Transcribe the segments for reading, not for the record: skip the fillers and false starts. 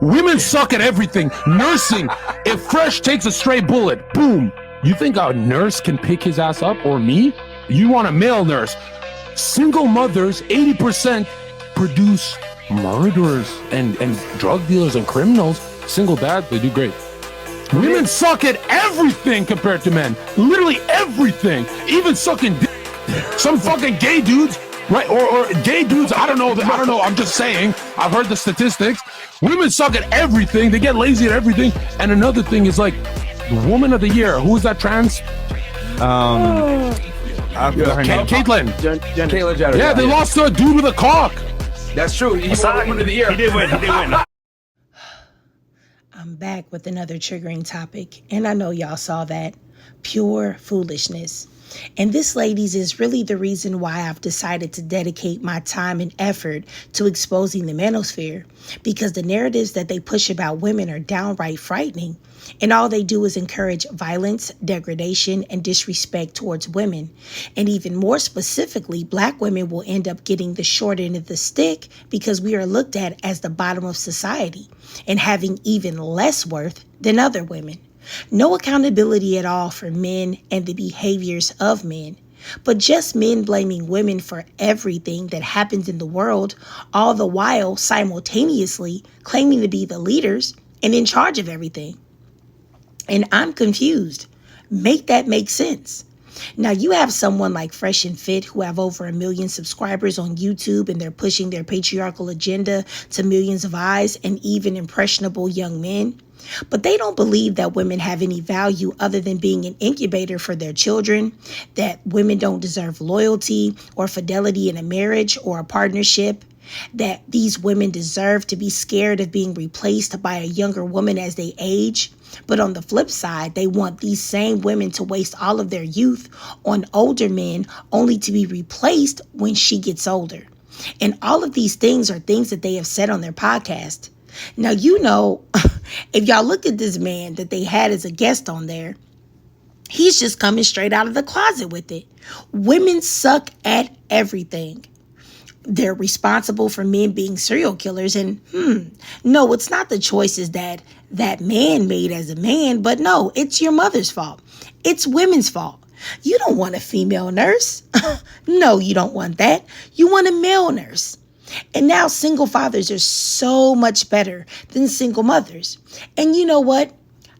Women suck at everything. Nursing. If Fresh takes a stray bullet, boom. You think a nurse can pick his ass up, or me? You want a male nurse. Single mothers, 80% produce murderers and drug dealers and criminals. Single dads, they do great. Women suck at everything compared to men. Literally everything. Even sucking dick. Some fucking gay dudes, right? Or gay dudes, I don't know. I'm just saying. I've heard the statistics. Women suck at everything. They get lazy at everything. And another thing is like, the woman of the year. Who is that trans? Caitlyn. Caitlyn Jenner. Yeah, they lost to a dude with a cock. That's true. He won woman of the year. He did win. I'm back with another triggering topic, and I know y'all saw that. Pure foolishness. And this, ladies, is really the reason why I've decided to dedicate my time and effort to exposing the manosphere, because the narratives that they push about women are downright frightening, and all they do is encourage violence, degradation, and disrespect towards women. And even more specifically, Black women will end up getting the short end of the stick because we are looked at as the bottom of society and having even less worth than other women. No accountability at all for men and the behaviors of men, but just men blaming women for everything that happens in the world, all the while simultaneously claiming to be the leaders and in charge of everything. And I'm confused. Make that make sense. Now, you have someone like Fresh and Fit who have over 1 million subscribers on YouTube, and they're pushing their patriarchal agenda to millions of eyes and even impressionable young men. But they don't believe that women have any value other than being an incubator for their children, that women don't deserve loyalty or fidelity in a marriage or a partnership, that these women deserve to be scared of being replaced by a younger woman as they age. But on the flip side, they want these same women to waste all of their youth on older men only to be replaced when she gets older. And all of these things are things that they have said on their podcast. Now, you know, if y'all look at this man that they had as a guest on there, he's just coming straight out of the closet with it. Women suck at everything. They're responsible for men being serial killers. And no, it's not the choices that man made as a man, but no, it's your mother's fault. It's women's fault. You don't want a female nurse. No, you don't want that. You want a male nurse. And now single fathers are so much better than single mothers. And you know what?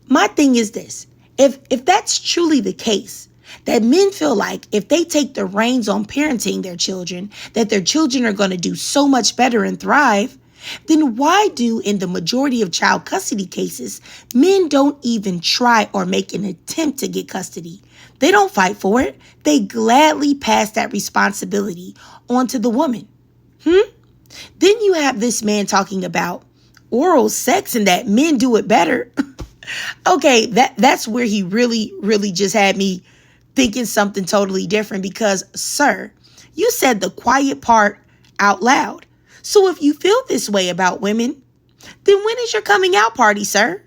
My thing is this. If that's truly the case, that men feel like if they take the reins on parenting their children, that their children are going to do so much better and thrive, then why do, in the majority of child custody cases, men don't even try or make an attempt to get custody? They don't fight for it. They gladly pass that responsibility onto the woman. Then you have this man talking about oral sex and that men do it better. Okay, that's where he really just had me thinking something totally different, because, sir, you said the quiet part out loud. So if you feel this way about women, then when is your coming out party, sir?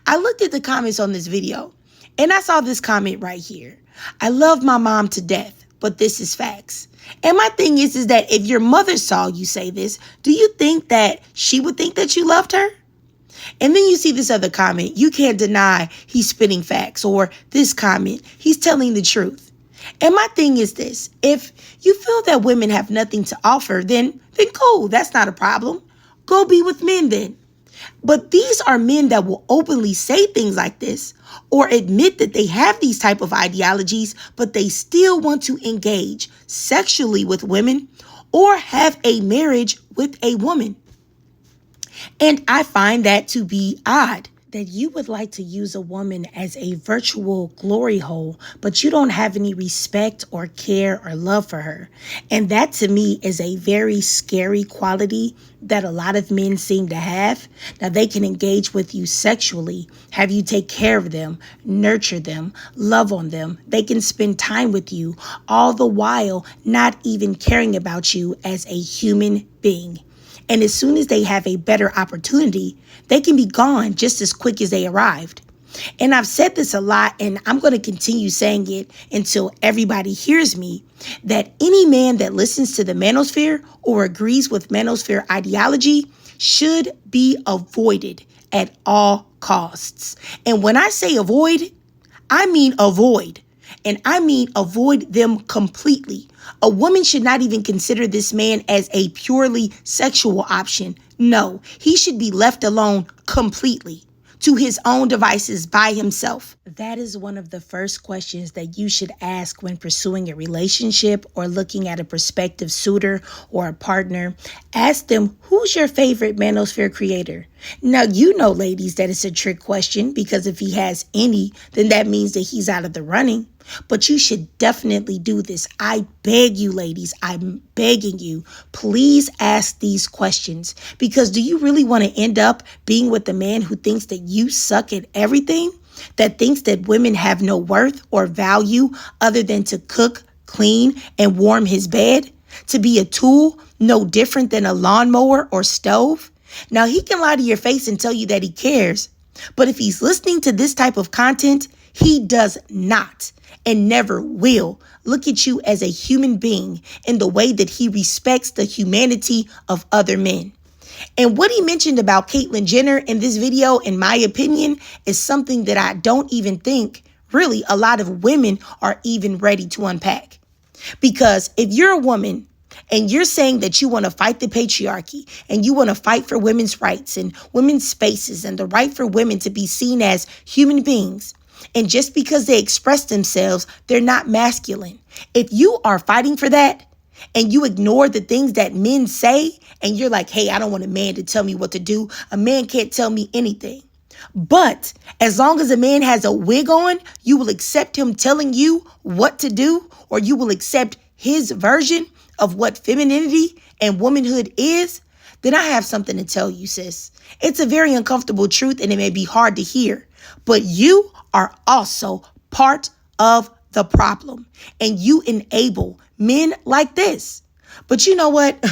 I looked at the comments on this video and I saw this comment right here. I love my mom to death, but this is facts. And my thing is that if your mother saw you say this, do you think that she would think that you loved her? And then you see this other comment, you can't deny he's spitting facts, or this comment, he's telling the truth. And my thing is this, if you feel that women have nothing to offer, then cool, that's not a problem. Go be with men then. But these are men that will openly say things like this or admit that they have these type of ideologies, but they still want to engage sexually with women or have a marriage with a woman. And I find that to be odd, that you would like to use a woman as a virtual glory hole, but you don't have any respect or care or love for her. And that to me is a very scary quality that a lot of men seem to have. Now, they can engage with you sexually, have you take care of them, nurture them, love on them. They can spend time with you, all the while not even caring about you as a human being. And as soon as they have a better opportunity, they can be gone just as quick as they arrived. And I've said this a lot, and I'm going to continue saying it until everybody hears me, that any man that listens to the Manosphere or agrees with Manosphere ideology should be avoided at all costs. And when I say avoid, I mean avoid. And I mean avoid them completely. A woman should not even consider this man as a purely sexual option. No, he should be left alone completely to his own devices by himself. That is one of the first questions that you should ask when pursuing a relationship or looking at a prospective suitor or a partner. Ask them, who's your favorite Manosphere creator? Now, you know, ladies, that it's a trick question because if he has any, then that means that he's out of the running. But you should definitely do this. I beg you, ladies, I'm begging you, please ask these questions. Because do you really want to end up being with a man who thinks that you suck at everything? That thinks that women have no worth or value other than to cook, clean, and warm his bed? To be a tool no different than a lawnmower or stove? Now, he can lie to your face and tell you that he cares. But if he's listening to this type of content, he does not and never will look at you as a human being in the way that he respects the humanity of other men. And what he mentioned about Caitlyn Jenner in this video, in my opinion, is something that I don't even think really a lot of women are even ready to unpack. Because if you're a woman and you're saying that you want to fight the patriarchy and you want to fight for women's rights and women's spaces and the right for women to be seen as human beings, and just because they express themselves, they're not masculine. If you are fighting for that and you ignore the things that men say and you're like, hey, I don't want a man to tell me what to do. A man can't tell me anything. But as long as a man has a wig on, you will accept him telling you what to do, or you will accept his version of what femininity and womanhood is, then I have something to tell you, sis. It's a very uncomfortable truth and it may be hard to hear, but you are also part of the problem and you enable men like this. But you know what?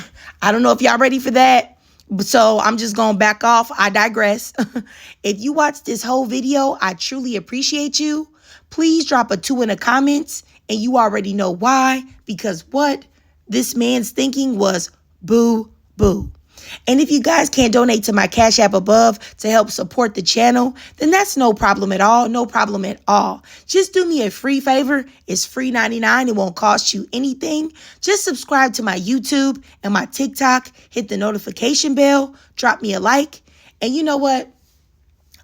I don't know if y'all ready for that. So I'm just going to back off. I digress. If you watched this whole video, I truly appreciate you. Please drop a 2 in the comments. And you already know why. Because what this man's thinking was boo, boo. And if you guys can't donate to my Cash App above to help support the channel, then that's no problem at all. No problem at all. Just do me a free favor. It's free 99. It won't cost you anything. Just subscribe to my YouTube and my TikTok. Hit the notification bell. Drop me a like. And you know what?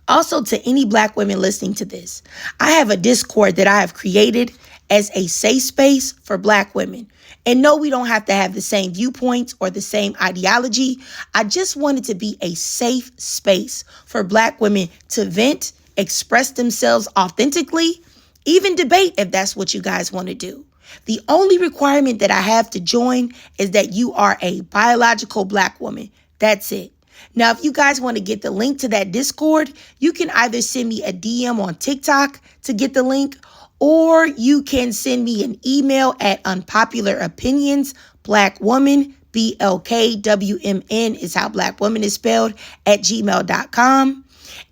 Also, to any Black women listening to this, I have a Discord that I have created as a safe space for Black women. And no, we don't have to have the same viewpoints or the same ideology. I just want it to be a safe space for Black women to vent, express themselves authentically, even debate if that's what you guys want to do. The only requirement that I have to join is that you are a biological Black woman. That's it. Now, if you guys want to get the link to that Discord, you can either send me a DM on TikTok to get the link, or you can send me an email at unpopularopinions, Black woman, BLKWMN is how Black woman is spelled, at gmail.com.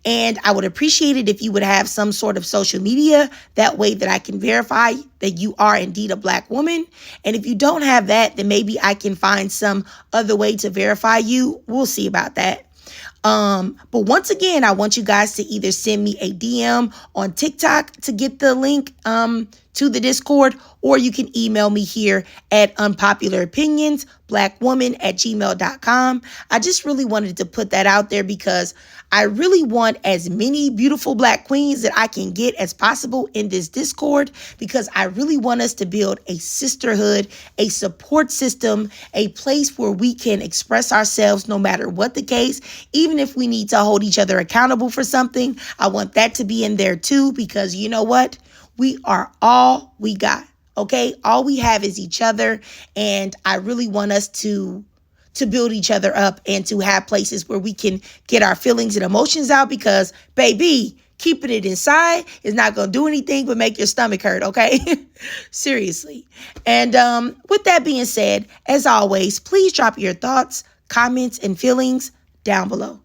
And I would appreciate it if you would have some sort of social media. That way that I can verify that you are indeed a Black woman. And if you don't have that, then maybe I can find some other way to verify you. We'll see about that. But once again, I want you guys to either send me a DM on TikTok to get the link to the Discord, or you can email me here at unpopularopinions, blackwoman@gmail.com. I just really wanted to put that out there because I really want as many beautiful Black queens that I can get as possible in this Discord, because I really want us to build a sisterhood, a support system, a place where we can express ourselves no matter what the case. Even if we need to hold each other accountable for something, I want that to be in there too, because you know what? We are all we got, okay? All we have is each other, and I really want us to build each other up and to have places where we can get our feelings and emotions out, because, baby, keeping it inside is not going to do anything but make your stomach hurt, okay? Seriously. And with that being said, as always, please drop your thoughts, comments, and feelings down below.